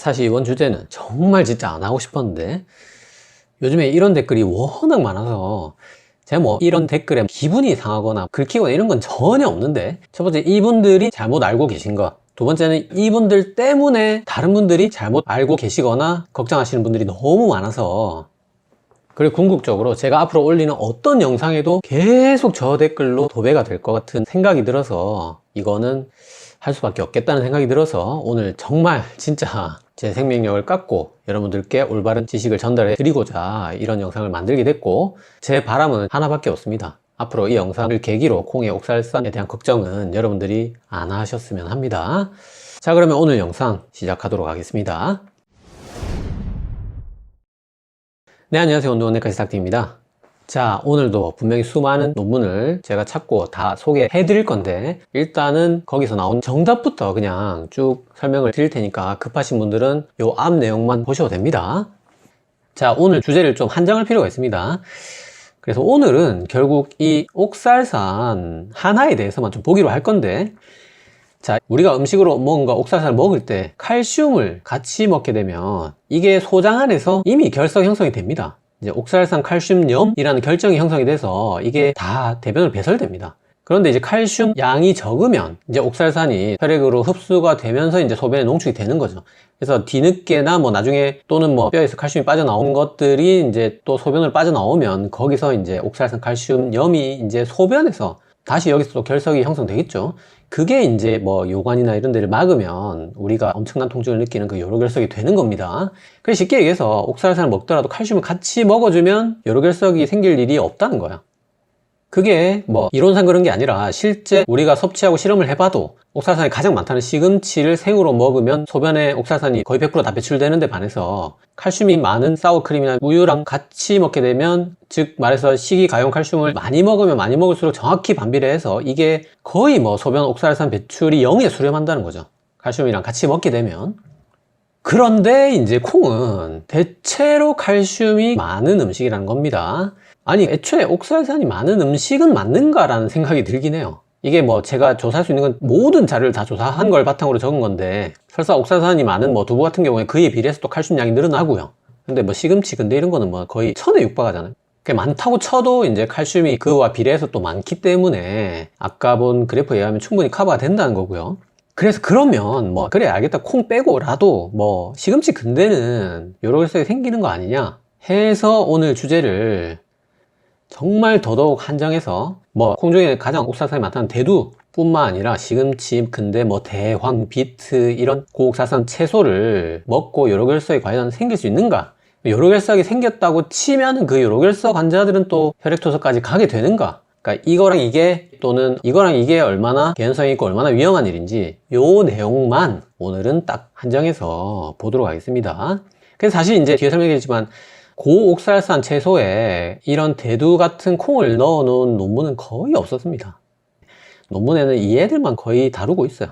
사실 이번 주제는 정말 진짜 안 하고 싶었는데 요즘에 이런 댓글이 워낙 많아서 제가 뭐 이런 댓글에 기분이 상하거나 긁히거나 이런 건 전혀 없는데, 첫 번째 이분들이 잘못 알고 계신 것, 두 번째는 이분들 때문에 다른 분들이 잘못 알고 계시거나 걱정하시는 분들이 너무 많아서, 그리고 궁극적으로 제가 앞으로 올리는 어떤 영상에도 계속 저 댓글로 도배가 될 것 같은 생각이 들어서 이거는 할 수밖에 없겠다는 생각이 들어서 오늘 정말 진짜 제 생명력을 깎고 여러분들께 올바른 지식을 전달해 드리고자 이런 영상을 만들게 됐고, 제 바람은 하나밖에 없습니다. 앞으로 이 영상을 계기로 콩의 옥살산에 대한 걱정은 여러분들이 안 하셨으면 합니다. 자, 그러면 오늘 영상 시작하도록 하겠습니다. 네, 안녕하세요. 온도원내과 시작입니다. 자, 오늘도 분명히 수많은 논문을 제가 찾고 다 소개해 드릴 건데, 일단은 거기서 나온 정답부터 그냥 쭉 설명을 드릴 테니까 급하신 분들은 요 앞 내용만 보셔도 됩니다. 자, 오늘 주제를 좀 한정할 필요가 있습니다. 그래서 오늘은 결국 이 옥살산 하나에 대해서만 좀 보기로 할 건데, 자, 우리가 음식으로 뭔가 옥살산을 먹을 때 칼슘을 같이 먹게 되면 이게 소장 안에서 이미 결석 형성이 됩니다. 이제 옥살산 칼슘염이라는 결정이 형성이 돼서 이게 다 대변으로 배설됩니다. 그런데 이제 칼슘 양이 적으면 이제 옥살산이 혈액으로 흡수가 되면서 이제 소변에 농축이 되는 거죠. 그래서 뒤늦게나 뭐 나중에 또는 뭐 뼈에서 칼슘이 빠져나온 것들이 이제 또 소변으로 빠져나오면 거기서 이제 옥살산 칼슘염이 이제 소변에서 다시 여기서 또 결석이 형성되겠죠. 그게 이제 뭐 요관이나 이런 데를 막으면 우리가 엄청난 통증을 느끼는 그 요로결석이 되는 겁니다. 그래서 쉽게 얘기해서 옥살산을 먹더라도 칼슘을 같이 먹어주면 요로결석이 생길 일이 없다는 거야. 그게 뭐 이론상 그런 게 아니라 실제 우리가 섭취하고 실험을 해봐도 옥살산이 가장 많다는 시금치를 생으로 먹으면 소변에 옥살산이 거의 100% 다 배출되는 데 반해서 칼슘이 많은 사워크림이나 우유랑 같이 먹게 되면, 즉 말해서 식이가용 칼슘을 많이 먹으면 많이 먹을수록 정확히 반비례해서 이게 거의 뭐 소변 옥살산 배출이 0에 수렴한다는 거죠. 칼슘이랑 같이 먹게 되면. 그런데 이제 콩은 대체로 칼슘이 많은 음식이라는 겁니다. 아니, 애초에 옥살산이 많은 음식은 맞는가라는 생각이 들긴 해요. 이게 뭐 제가 조사할 수 있는 건 모든 자료를 다 조사한 걸 바탕으로 적은 건데, 설사 옥살산이 많은 뭐 두부 같은 경우에 그에 비례해서 또 칼슘량이 늘어나고요. 근데 뭐 시금치, 근데 이런 거는 뭐 거의 1000에 육박하잖아요. 많다고 쳐도 이제 칼슘이 그와 비례해서 또 많기 때문에 아까 본 그래프에 의하면 충분히 커버가 된다는 거고요. 그래서 그러면 뭐 그래 알겠다, 콩 빼고라도 뭐 시금치 근대는 요로결석이 생기는 거 아니냐 해서 오늘 주제를 정말 더더욱 한정해서 뭐 콩 중에 가장 옥살산이 많다는 대두 뿐만 아니라 시금치, 근대, 뭐 대황, 비트 이런 고옥살산 채소를 먹고 요로결석이 과연 생길 수 있는가, 요로결석이 생겼다고 치면은 그 요로결석 환자들은 또 혈액토소까지 가게 되는가, 그러니까 이거랑 이게 또는 이거랑 이게 얼마나 개연성이 있고 얼마나 위험한 일인지 요 내용만 오늘은 딱 한정해서 보도록 하겠습니다. 그래서 사실 이제 뒤에 설명했지만 고옥살산 채소에 이런 대두 같은 콩을 넣어 놓은 논문은 거의 없었습니다. 논문에는 이 애들만 거의 다루고 있어요.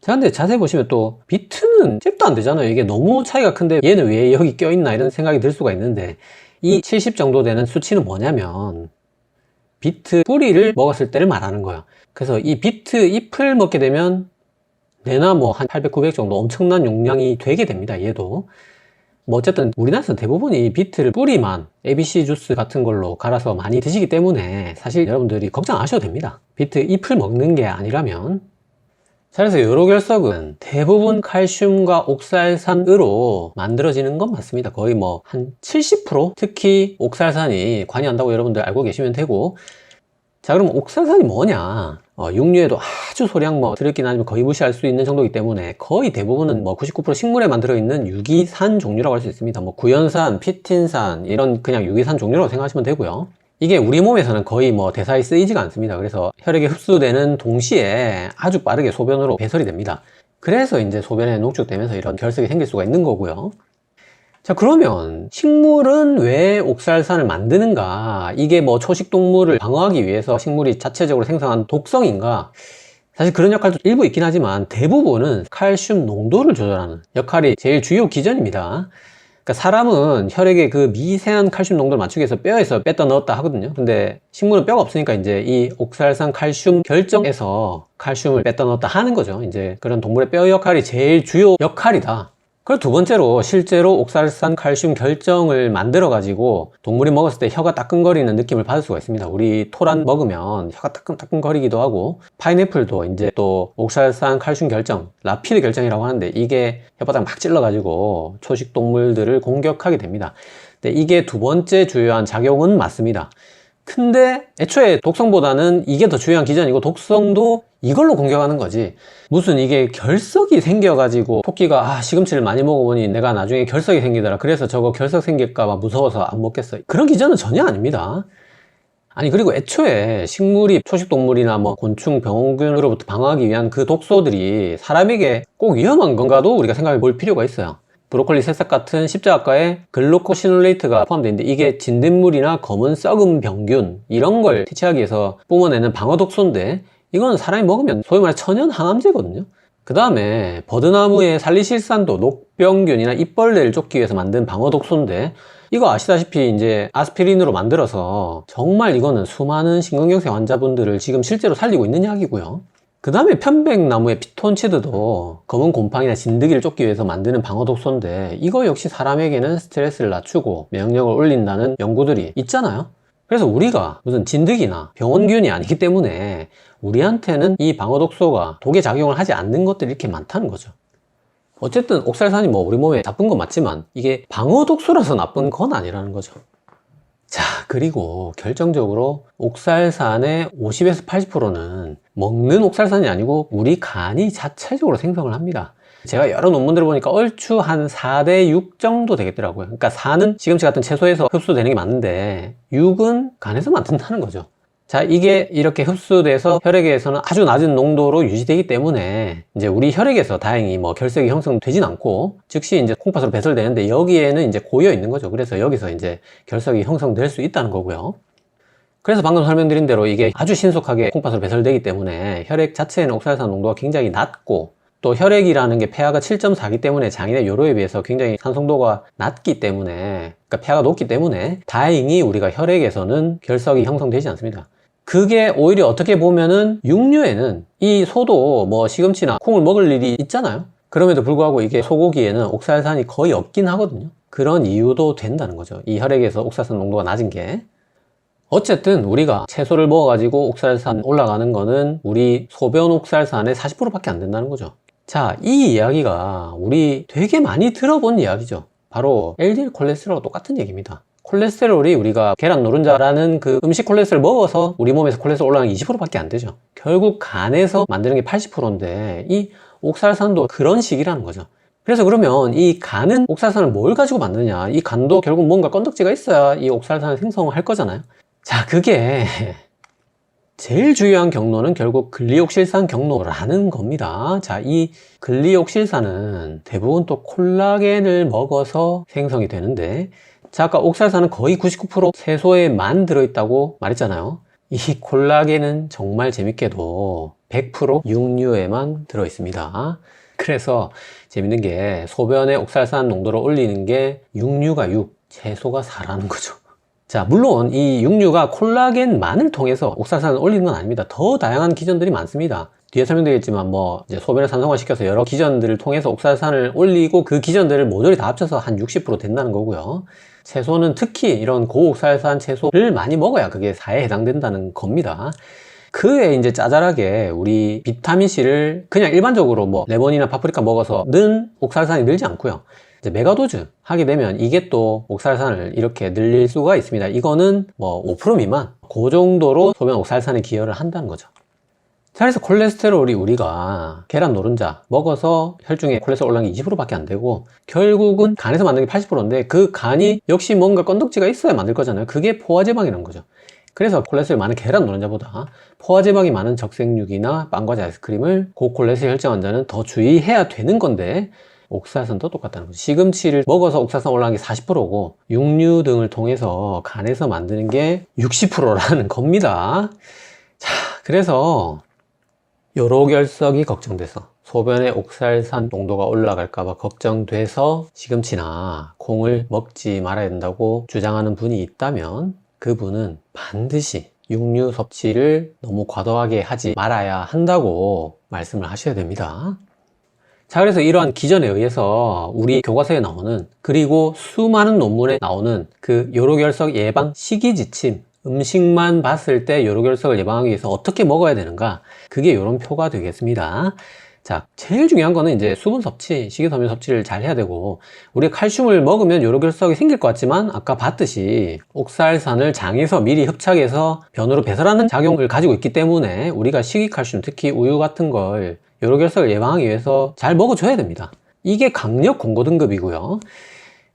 자, 근데 자세히 보시면 또 비트는 잽도 안 되잖아요. 이게 너무 차이가 큰데 얘는 왜 여기 껴있나 이런 생각이 들 수가 있는데, 이 70 정도 되는 수치는 뭐냐면 비트 뿌리를 먹었을 때를 말하는 거예요. 그래서 이 비트 잎을 먹게 되면 내나 뭐 한 800, 900 정도 엄청난 용량이 되게 됩니다. 얘도 뭐 어쨌든 우리나라에서 대부분이 비트를 뿌리만 ABC 주스 같은 걸로 갈아서 많이 드시기 때문에 사실 여러분들이 걱정 안 하셔도 됩니다. 비트 잎을 먹는 게 아니라면. 자, 그래서 요로결석은 대부분 칼슘과 옥살산으로 만들어지는 건 맞습니다. 거의 뭐 한 70%? 특히 옥살산이 관여한다고 여러분들 알고 계시면 되고. 자, 그럼 옥살산이 뭐냐? 육류에도 아주 소량 뭐 들어있긴 하지만 거의 무시할 수 있는 정도이기 때문에 거의 대부분은 뭐 99% 식물에만 들어있는 유기산 종류라고 할 수 있습니다. 뭐 구연산, 피틴산 이런 그냥 유기산 종류라고 생각하시면 되고요. 이게 우리 몸에서는 거의 뭐 대사에 쓰이지가 않습니다. 그래서 혈액에 흡수되는 동시에 아주 빠르게 소변으로 배설이 됩니다. 그래서 이제 소변에 농축되면서 이런 결석이 생길 수가 있는 거고요. 자, 그러면 식물은 왜 옥살산을 만드는가? 이게 뭐 초식동물을 방어하기 위해서 식물이 자체적으로 생성한 독성인가? 사실 그런 역할도 일부 있긴 하지만 대부분은 칼슘 농도를 조절하는 역할이 제일 주요 기전입니다. 그러니까 사람은 혈액에 그 미세한 칼슘 농도를 맞추기 위해서 뼈에서 뺐다 넣었다 하거든요. 근데 식물은 뼈가 없으니까 이제 이 옥살산 칼슘 결정에서 칼슘을 뺐다 넣었다 하는 거죠. 이제 그런 동물의 뼈 역할이 제일 주요 역할이다. 그리고 두 번째로 실제로 옥살산 칼슘 결정을 만들어 가지고 동물이 먹었을 때 혀가 따끔거리는 느낌을 받을 수가 있습니다. 우리 토란 먹으면 혀가 따끔따끔거리기도 하고, 파인애플도 이제 또 옥살산 칼슘 결정, 라피드 결정이라고 하는데 이게 혓바닥 막 찔러 가지고 초식 동물들을 공격하게 됩니다. 근데 이게 두 번째 주요한 작용은 맞습니다. 근데 애초에 독성보다는 이게 더 중요한 기전이고, 독성도 이걸로 공격하는 거지. 무슨 이게 결석이 생겨가지고 토끼가 시금치를 많이 먹어보니 내가 나중에 결석이 생기더라, 그래서 저거 결석 생길까봐 무서워서 안 먹겠어, 그런 기전은 전혀 아닙니다. 아니, 그리고 애초에 식물이 초식동물이나 뭐 곤충, 병원균으로부터 방어하기 위한 그 독소들이 사람에게 꼭 위험한 건가도 우리가 생각해 볼 필요가 있어요. 브로콜리 새싹 같은 십자가과에 글루코시놀레이트가 포함되어 있는데 이게 진딧물이나 검은 썩은 병균 이런 걸 퇴치하기 위해서 뿜어내는 방어독소인데, 이건 사람이 먹으면 소위 말해 천연 항암제거든요. 그 다음에 버드나무의 살리실산도 녹병균이나 잎벌레를 쫓기 위해서 만든 방어독소인데, 이거 아시다시피 이제 아스피린으로 만들어서 정말 이거는 수많은 심근경색 환자분들을 지금 실제로 살리고 있는 약이고요. 그 다음에 편백나무의 피톤치드도 검은 곰팡이나 진드기를 쫓기 위해서 만드는 방어독소인데, 이거 역시 사람에게는 스트레스를 낮추고 면역력을 올린다는 연구들이 있잖아요. 그래서 우리가 무슨 진드기나 병원균이 아니기 때문에 우리한테는 이 방어독소가 독의 작용을 하지 않는 것들이 이렇게 많다는 거죠. 어쨌든 옥살산이 뭐 우리 몸에 나쁜 건 맞지만 이게 방어독소라서 나쁜 건 아니라는 거죠. 자, 그리고 결정적으로 옥살산의 50에서 80%는 먹는 옥살산이 아니고 우리 간이 자체적으로 생성을 합니다. 제가 여러 논문들을 보니까 얼추 한 4대 6 정도 되겠더라고요. 그러니까 4는 시금치 같은 채소에서 흡수되는 게 맞는데 6은 간에서 만든다는 거죠. 자, 이게 이렇게 흡수돼서 혈액에서는 아주 낮은 농도로 유지되기 때문에 이제 우리 혈액에서 다행히 뭐 결석이 형성되진 않고 즉시 이제 콩팥으로 배설되는데, 여기에는 이제 고여 있는 거죠. 그래서 여기서 이제 결석이 형성될 수 있다는 거고요. 그래서 방금 설명드린 대로 이게 아주 신속하게 콩팥으로 배설되기 때문에 혈액 자체에는 옥살산 농도가 굉장히 낮고, 또 혈액이라는 게 pH가 7.4기 때문에 장인의 요로에 비해서 굉장히 산성도가 낮기 때문에, 그러니까 pH가 높기 때문에 다행히 우리가 혈액에서는 결석이 형성되지 않습니다. 그게 오히려 어떻게 보면은 육류에는 이 소도 뭐 시금치나 콩을 먹을 일이 있잖아요. 그럼에도 불구하고 이게 소고기에는 옥살산이 거의 없긴 하거든요. 그런 이유도 된다는 거죠. 이 혈액에서 옥살산 농도가 낮은 게. 어쨌든 우리가 채소를 먹어가지고 옥살산 올라가는 거는 우리 소변 옥살산의 40%밖에 안 된다는 거죠. 자, 이 이야기가 우리 되게 많이 들어본 이야기죠. 바로 LDL 콜레스테롤과 똑같은 얘기입니다. 콜레스테롤이 우리가 계란 노른자라는 그 음식 콜레스테롤 먹어서 우리 몸에서 콜레스테롤 올라가는 게 20%밖에 안 되죠. 결국 간에서 만드는 게 80%인데 이 옥살산도 그런 식이라는 거죠. 그래서 그러면 이 간은 옥살산을 뭘 가지고 만드느냐, 이 간도 결국 뭔가 건덕지가 있어야 이 옥살산을 생성할 거잖아요. 자, 그게 제일 중요한 경로는 결국 글리옥실산 경로라는 겁니다. 자, 이 글리옥실산은 대부분 또 콜라겐을 먹어서 생성이 되는데, 자, 아까 옥살산은 거의 99% 채소에만 들어있다고 말했잖아요. 이 콜라겐은 정말 재밌게도 100% 육류에만 들어있습니다. 그래서 재밌는 게 소변의 옥살산 농도를 올리는 게 육류가 6, 채소가 4라는 거죠. 자, 물론 이 육류가 콜라겐만을 통해서 옥살산을 올리는 건 아닙니다. 더 다양한 기전들이 많습니다. 뒤에 설명드리겠지만 뭐 이제 소변을 산성화시켜서 여러 기전들을 통해서 옥살산을 올리고 그 기전들을 모조리 다 합쳐서 한 60% 된다는 거고요. 채소는 특히 이런 고옥살산 채소를 많이 먹어야 그게 4에 해당된다는 겁니다. 그에 이제 짜잘하게 우리 비타민C를 그냥 일반적으로 뭐 레몬이나 파프리카 먹어서 는 옥살산이 늘지 않고요. 이제 메가도즈 하게 되면 이게 또 옥살산을 이렇게 늘릴 수가 있습니다. 이거는 뭐 5% 미만, 그 정도로 소변 옥살산에 기여를 한다는 거죠. 자, 그래서 콜레스테롤이 우리가 계란 노른자 먹어서 혈중에 콜레스테롤 올라가는 게 20%밖에 안 되고, 결국은 간에서 만드는 게 80%인데 그 간이 역시 뭔가 건덕지가 있어야 만들 거잖아요. 그게 포화지방이라는 거죠. 그래서 콜레스테롤이 많은 계란 노른자보다 포화지방이 많은 적색육이나 빵, 과자, 아이스크림을 고콜레스테롤 혈증 환자는 더 주의해야 되는 건데, 옥살산도 똑같다는 거죠. 시금치를 먹어서 옥살산 올라가는 게 40%고 육류 등을 통해서 간에서 만드는 게 60%라는 겁니다. 자, 그래서 요로결석이 걱정돼서 소변의 옥살산 농도가 올라갈까봐 걱정돼서 시금치나 콩을 먹지 말아야 된다고 주장하는 분이 있다면, 그분은 반드시 육류 섭취를 너무 과도하게 하지 말아야 한다고 말씀을 하셔야 됩니다. 자, 그래서 이러한 기전에 의해서 우리 교과서에 나오는, 그리고 수많은 논문에 나오는 그 요로결석 예방 식이지침, 음식만 봤을 때 요로결석을 예방하기 위해서 어떻게 먹어야 되는가, 그게 이런 표가 되겠습니다. 자, 제일 중요한 거는 이제 수분 섭취, 식이섬유 섭취를 잘 해야 되고, 우리가 칼슘을 먹으면 요로결석이 생길 것 같지만 아까 봤듯이 옥살산을 장에서 미리 흡착해서 변으로 배설하는 작용을 가지고 있기 때문에 우리가 식이칼슘, 특히 우유 같은 걸 요로결석을 예방하기 위해서 잘 먹어줘야 됩니다. 이게 강력 권고 등급이고요.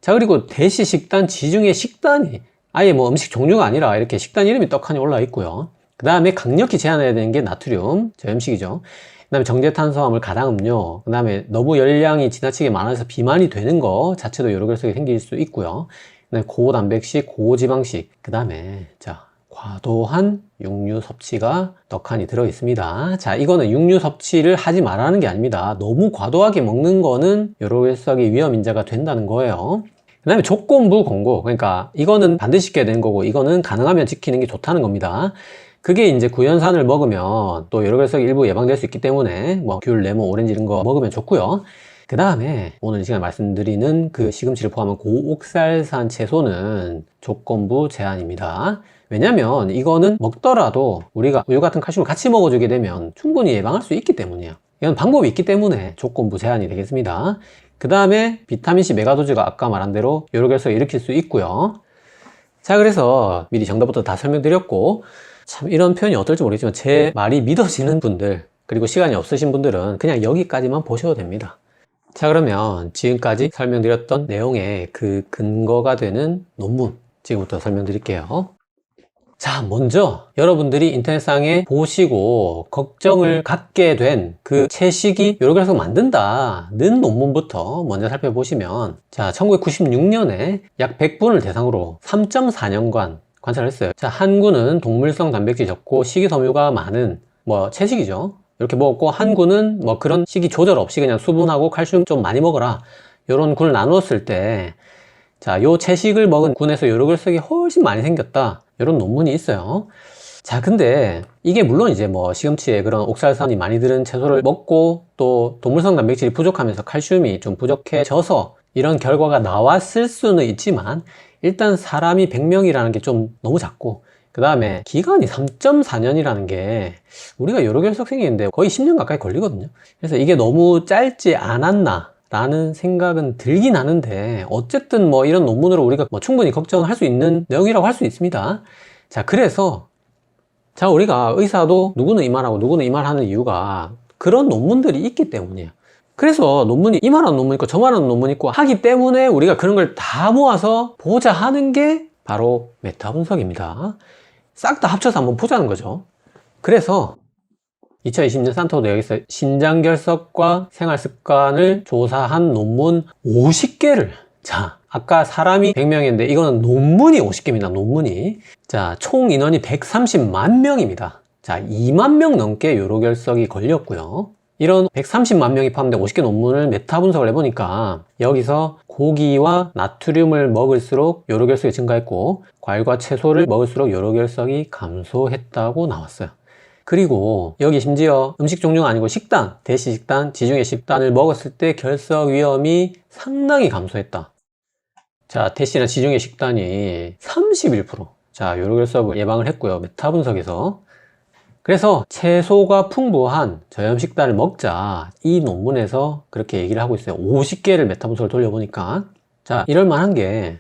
자, 그리고 대시 식단, 지중해 식단이 아예 뭐 음식 종류가 아니라 이렇게 식단 이름이 떡하니 올라와 있고요. 그 다음에 강력히 제한해야 되는 게 나트륨, 저염식이죠. 그 다음에 정제탄수화물, 가당음료, 그 다음에 너무 열량이 지나치게 많아서 비만이 되는 거 자체도 요로결석이 생길 수 있고요. 그 다음에 고단백식, 고지방식, 그 다음에 자, 과도한 육류 섭취가 떡하니 들어 있습니다. 자, 이거는 육류 섭취를 하지 말라는 게 아닙니다. 너무 과도하게 먹는 거는 요로결석이 위험 인자가 된다는 거예요. 그 다음에 조건부 권고, 그러니까 이거는 반드시 지켜야 되는 거고 이거는 가능하면 지키는 게 좋다는 겁니다. 그게 이제 구연산을 먹으면 또 요로결석이 일부 예방될 수 있기 때문에 뭐 귤, 레몬, 오렌지 이런 거 먹으면 좋고요. 그 다음에 오늘 이 시간에 말씀드리는 그 시금치를 포함한 고옥살산 채소는 조건부 제한입니다. 왜냐면 이거는 먹더라도 우리가 우유 같은 칼슘을 같이 먹어주게 되면 충분히 예방할 수 있기 때문이에요. 이건 방법이 있기 때문에 조건부 제한이 되겠습니다. 그 다음에 비타민C 메가도즈가 아까 말한 대로 요로결석을 일으킬 수 있고요. 자, 그래서 미리 정답부터 다 설명드렸고, 참 이런 표현이 어떨지 모르겠지만 제 말이 믿어지는 분들, 그리고 시간이 없으신 분들은 그냥 여기까지만 보셔도 됩니다. 자, 그러면 지금까지 설명드렸던 내용의 그 근거가 되는 논문 지금부터 설명드릴게요. 자, 먼저 여러분들이 인터넷상에 보시고 걱정을 갖게 된 그 채식이 요로결석 만든다는 논문부터 먼저 살펴보시면, 자, 1996년에 약 100분을 대상으로 3.4년간 관찰을 했어요. 자, 한 군은 동물성 단백질이 적고 식이섬유가 많은 뭐 채식이죠. 이렇게 먹었고, 한 군은 뭐 그런 식이 조절 없이 그냥 수분하고 칼슘 좀 많이 먹어라, 이런 군을 나누었을 때, 자, 요 채식을 먹은 군에서 요로결석이 훨씬 많이 생겼다, 이런 논문이 있어요. 자, 근데 이게 물론 이제 뭐 시금치에 그런 옥살산이 많이 들은 채소를 먹고 또 동물성 단백질이 부족하면서 칼슘이 좀 부족해져서 이런 결과가 나왔을 수는 있지만, 일단 사람이 100명이라는 게 좀 너무 작고, 그 다음에 기간이 3.4년이라는 게 우리가 요로결석 생기는데 거의 10년 가까이 걸리거든요. 그래서 이게 너무 짧지 않았나 라는 생각은 들긴 하는데, 어쨌든 뭐 이런 논문으로 우리가 뭐 충분히 걱정할 수 있는 내용이라고 할 수 있습니다. 자, 그래서 자, 우리가 의사도 누구는 이 말하고 누구는 이 말하는 이유가 그런 논문들이 있기 때문이에요. 그래서 논문이 이만한 논문 있고 저만한 논문 있고 하기 때문에 우리가 그런 걸 다 모아서 보자 하는 게 바로 메타 분석입니다. 싹 다 합쳐서 한번 보자는 거죠. 그래서 2020년 산토 대학에서 신장결석과 생활습관을 조사한 논문 50개를, 자, 아까 사람이 100명인데 이거는 논문이 50개입니다. 논문이. 자, 총 인원이 130만 명입니다. 자, 2만 명 넘게 요로결석이 걸렸고요. 이런 130만 명이 포함된 50개 논문을 메타 분석을 해보니까 여기서 고기와 나트륨을 먹을수록 요로결석이 증가했고, 과일과 채소를 먹을수록 요로결석이 감소했다고 나왔어요. 그리고 여기 심지어 음식 종류가 아니고 식단, 대시 식단, 지중해 식단을 먹었을 때 결석 위험이 상당히 감소했다. 자, 대시나 지중해 식단이 31%. 자, 요로결석을 예방을 했고요. 메타 분석에서. 그래서 채소가 풍부한 저염 식단을 먹자, 이 논문에서 그렇게 얘기를 하고 있어요. 50개를 메타 분석을 돌려보니까. 자, 이럴 만한 게,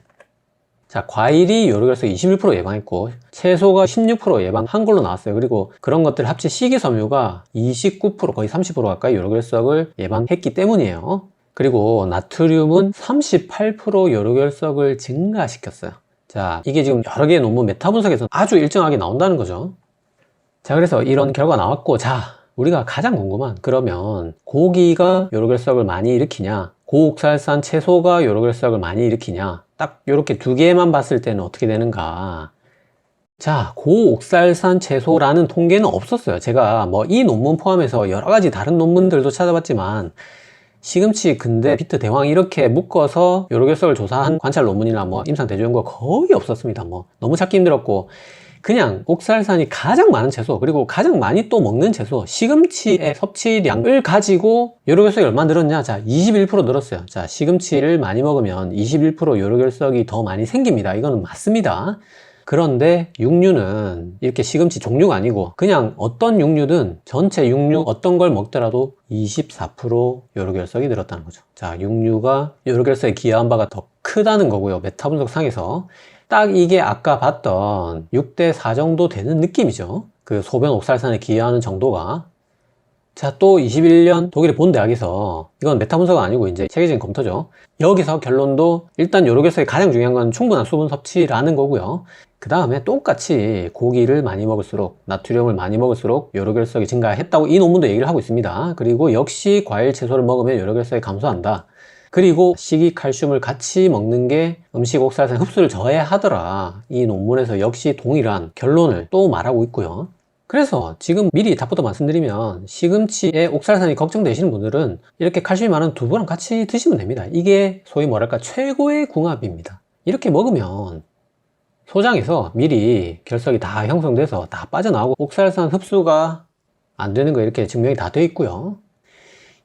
자, 과일이 요로결석 21% 예방했고 채소가 16% 예방한 걸로 나왔어요. 그리고 그런 것들 합치 식이섬유가 29%, 거의 30% 가까이 요로결석을 예방했기 때문이에요. 그리고 나트륨은 38% 요로결석을 증가시켰어요. 자, 이게 지금 여러 개의 논문 메타 분석에서 아주 일정하게 나온다는 거죠. 자, 그래서 이런 결과가 나왔고, 자, 우리가 가장 궁금한, 그러면 고기가 요로결석을 많이 일으키냐, 고옥살산 채소가 요로결석을 많이 일으키냐, 딱 이렇게 두 개만 봤을 때는 어떻게 되는가. 자, 고옥살산 채소라는 통계는 없었어요. 제가 뭐 이 논문 포함해서 여러 가지 다른 논문들도 찾아봤지만, 시금치, 근대, 비트, 대왕 이렇게 묶어서 요로결석을 조사한 관찰 논문이나 뭐 임상 대조연구가 거의 없었습니다. 뭐 너무 찾기 힘들었고, 그냥 옥살산이 가장 많은 채소, 그리고 가장 많이 또 먹는 채소 시금치의 섭취량을 가지고 요로결석이 얼마 늘었냐? 자, 21% 늘었어요. 자, 시금치를 많이 먹으면 21% 요로결석이 더 많이 생깁니다. 이거는 맞습니다. 그런데 육류는 이렇게 시금치 종류가 아니고 그냥 어떤 육류든 전체 육류 어떤 걸 먹더라도 24% 요로결석이 늘었다는 거죠. 자, 육류가 요로결석에 기여한 바가 더 크다는 거고요. 메타 분석 상에서 딱 이게 아까 봤던 6대 4 정도 되는 느낌이죠. 그 소변 옥살산에 기여하는 정도가. 자, 또 21년 독일의 본 대학에서, 이건 메타 분석은 아니고 이제 체계적인 검토죠. 여기서 결론도 일단 요로결석이 가장 중요한 건 충분한 수분 섭취라는 거고요. 그 다음에 똑같이 고기를 많이 먹을수록, 나트륨을 많이 먹을수록 요로결석이 증가했다고 이 논문도 얘기를 하고 있습니다. 그리고 역시 과일, 채소를 먹으면 요로결석이 감소한다. 그리고 식이 칼슘을 같이 먹는 게 음식 옥살산 흡수를 저해하더라. 이 논문에서 역시 동일한 결론을 또 말하고 있고요. 그래서 지금 미리 답부터 말씀드리면 시금치에 옥살산이 걱정되시는 분들은 이렇게 칼슘이 많은 두부랑 같이 드시면 됩니다. 이게 소위 뭐랄까 최고의 궁합입니다. 이렇게 먹으면 소장에서 미리 결석이 다 형성돼서 다 빠져나오고 옥살산 흡수가 안 되는 거 이렇게 증명이 다 되어 있고요.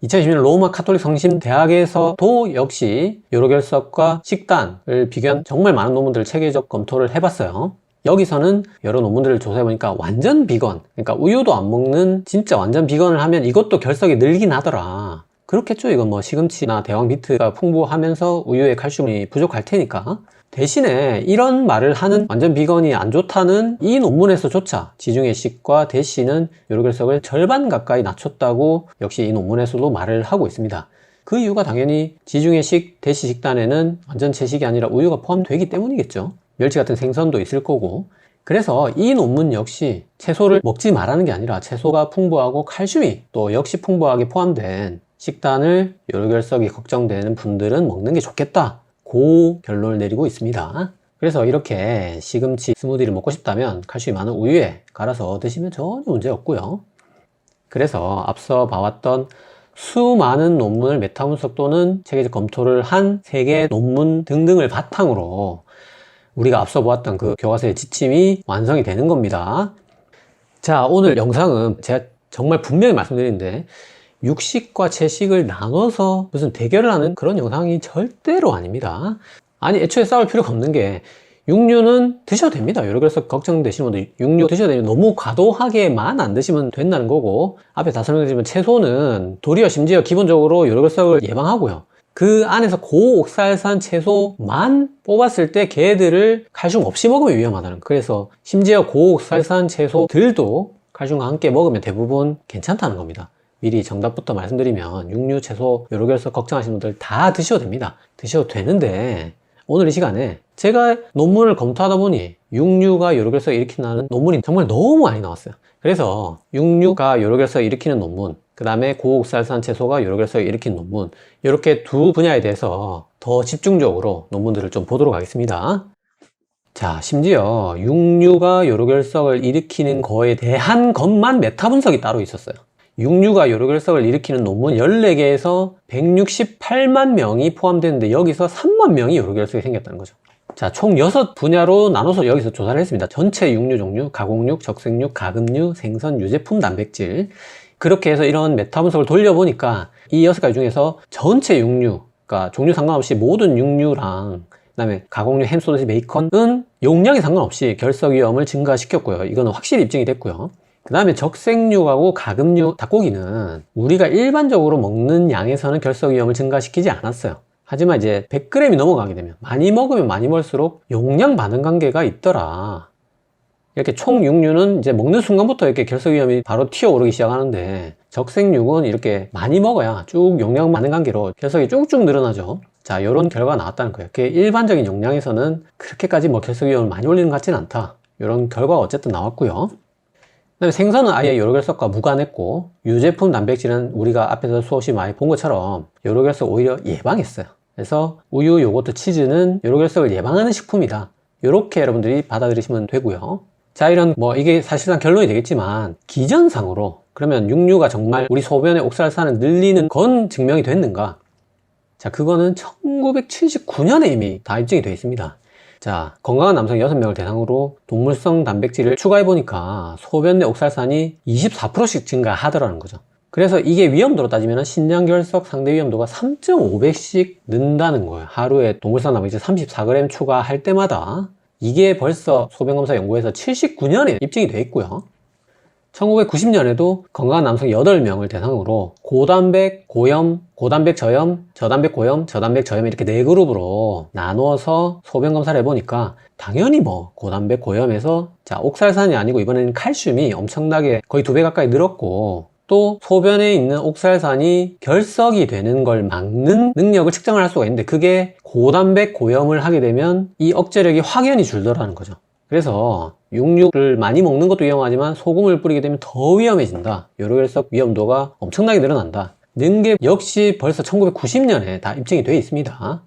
2020년 로마 카톨릭 성심대학에서도 역시 요로결석과 식단을 비교한 정말 많은 논문들을 체계적 검토를 해봤어요. 여기서는 여러 논문들을 조사해보니까 완전 비건, 그러니까 우유도 안 먹는 진짜 완전 비건을 하면 이것도 결석이 늘긴 하더라. 그렇겠죠. 이건 뭐 시금치나 대왕 비트가 풍부하면서 우유에 칼슘이 부족할 테니까. 대신에 이런 말을 하는 완전 비건이 안 좋다는 이 논문에서조차 지중해 식과 대씨는 요로결석을 절반 가까이 낮췄다고 역시 이 논문에서도 말을 하고 있습니다. 그 이유가 당연히 지중해 식, 대씨 식단에는 완전 채식이 아니라 우유가 포함되기 때문이겠죠. 멸치 같은 생선도 있을 거고. 그래서 이 논문 역시 채소를 먹지 말라는 게 아니라 채소가 풍부하고 칼슘이 또 역시 풍부하게 포함된 식단을 요로결석이 걱정되는 분들은 먹는 게 좋겠다. 그 결론을 내리고 있습니다. 그래서 이렇게 시금치 스무디를 먹고 싶다면 칼슘이 많은 우유에 갈아서 드시면 전혀 문제 없고요. 그래서 앞서 봐왔던 수많은 논문을 메타 분석 또는 체계적 검토를 한 세계 논문 등등을 바탕으로 우리가 앞서 보았던 그 교과서의 지침이 완성이 되는 겁니다. 자, 오늘 영상은 제가 정말 분명히 말씀드리는데 육식과 채식을 나눠서 무슨 대결을 하는 그런 영상이 절대로 아닙니다. 아니, 애초에 싸울 필요가 없는 게 육류는 드셔도 됩니다. 요로결석 걱정되시는 분들 육류 드셔도 됩니다. 너무 과도하게만 안 드시면 된다는 거고, 앞에 다 설명드리지만 채소는 도리어 심지어 기본적으로 요로결석을 예방하고요. 그 안에서 고옥살산 채소만 뽑았을 때 걔들을 칼슘 없이 먹으면 위험하다는 거예요. 그래서 심지어 고옥살산 채소들도 칼슘과 함께 먹으면 대부분 괜찮다는 겁니다. 미리 정답부터 말씀드리면 육류, 채소, 요로결석 걱정하시는 분들 다 드셔도 됩니다. 드셔도 되는데 오늘 이 시간에 제가 논문을 검토하다 보니 육류가 요로결석을 일으킨다는 논문이 정말 너무 많이 나왔어요. 그래서 육류가 요로결석을 일으키는 논문, 그 다음에 고옥살산 채소가 요로결석을 일으키는 논문, 이렇게 두 분야에 대해서 더 집중적으로 논문들을 좀 보도록 하겠습니다. 자, 심지어 육류가 요로결석을 일으키는 거에 대한 것만 메타 분석이 따로 있었어요. 육류가 요로결석을 일으키는 논문 14개에서 168만 명이 포함되는데 여기서 3만 명이 요로결석이 생겼다는 거죠. 자, 총 6분야로 나눠서 여기서 조사를 했습니다. 전체 육류 종류, 가공육, 적색육, 가금류, 생선, 유제품, 단백질. 그렇게 해서 이런 메타 분석을 돌려보니까 이 6가지 중에서 전체 육류, 그러니까 종류 상관없이 모든 육류랑 그다음에 가공류, 햄, 소시지, 베이컨은 용량에 상관없이 결석 위험을 증가시켰고요. 이거는 확실히 입증이 됐고요. 그 다음에 적색육하고 가금류, 닭고기는 우리가 일반적으로 먹는 양에서는 결석 위험을 증가시키지 않았어요. 하지만 이제 100g이 넘어가게 되면 많이 먹으면 많이 먹을수록 용량 반응 관계가 있더라. 이렇게 총 육류는 이제 먹는 순간부터 이렇게 결석 위험이 바로 튀어오르기 시작하는데 적색육은 이렇게 많이 먹어야 쭉 용량 반응 관계로 결석이 쭉쭉 늘어나죠. 자, 이런 결과가 나왔다는 거예요. 일반적인 용량에서는 그렇게까지 뭐 결석 위험을 많이 올리는 것 같지는 않다. 이런 결과가 어쨌든 나왔고요. 그다음에 생선은 아예 요로결석과 무관했고, 유제품 단백질은 우리가 앞에서 수없이 많이 본 것처럼 요로결석 오히려 예방했어요. 그래서 우유, 요거트, 치즈는 요로결석을 예방하는 식품이다. 이렇게 여러분들이 받아들이시면 되고요. 자, 이런 이게 사실상 결론이 되겠지만 기전상으로 그러면 육류가 정말 우리 소변의 옥살산을 늘리는 건 증명이 됐는가? 자, 그거는 1979년에 이미 다 입증이 되어 있습니다. 자, 건강한 남성 6명을 대상으로 동물성 단백질을 추가해보니까 소변 내 옥살산이 24%씩 증가하더라는 거죠. 그래서 이게 위험도로 따지면 신장결석 상대 위험도가 3.5배씩 는다는 거예요. 하루에 동물성 단백질 34g 추가할 때마다. 이게 벌써 소변검사 연구에서 79년에 입증이 돼 있고요. 1990년에도 건강한 남성 8명을 대상으로 고단백 고염, 고단백 저염, 저단백 고염, 저단백 저염 이렇게 4그룹으로 나누어서 소변 검사를 해보니까 당연히 뭐 고단백 고염에서 자 옥살산이 아니고 이번에는 칼슘이 엄청나게 거의 2배 가까이 늘었고 또 소변에 있는 옥살산이 결석이 되는 걸 막는 능력을 측정을 할 수가 있는데 그게 고단백 고염을 하게 되면 이 억제력이 확연히 줄더라는 거죠. 그래서 육류를 많이 먹는 것도 위험하지만 소금을 뿌리게 되면 더 위험해진다. 요로결석 위험도가 엄청나게 늘어난다. 는 게 역시 벌써 1990년에 다 입증이 되어 있습니다.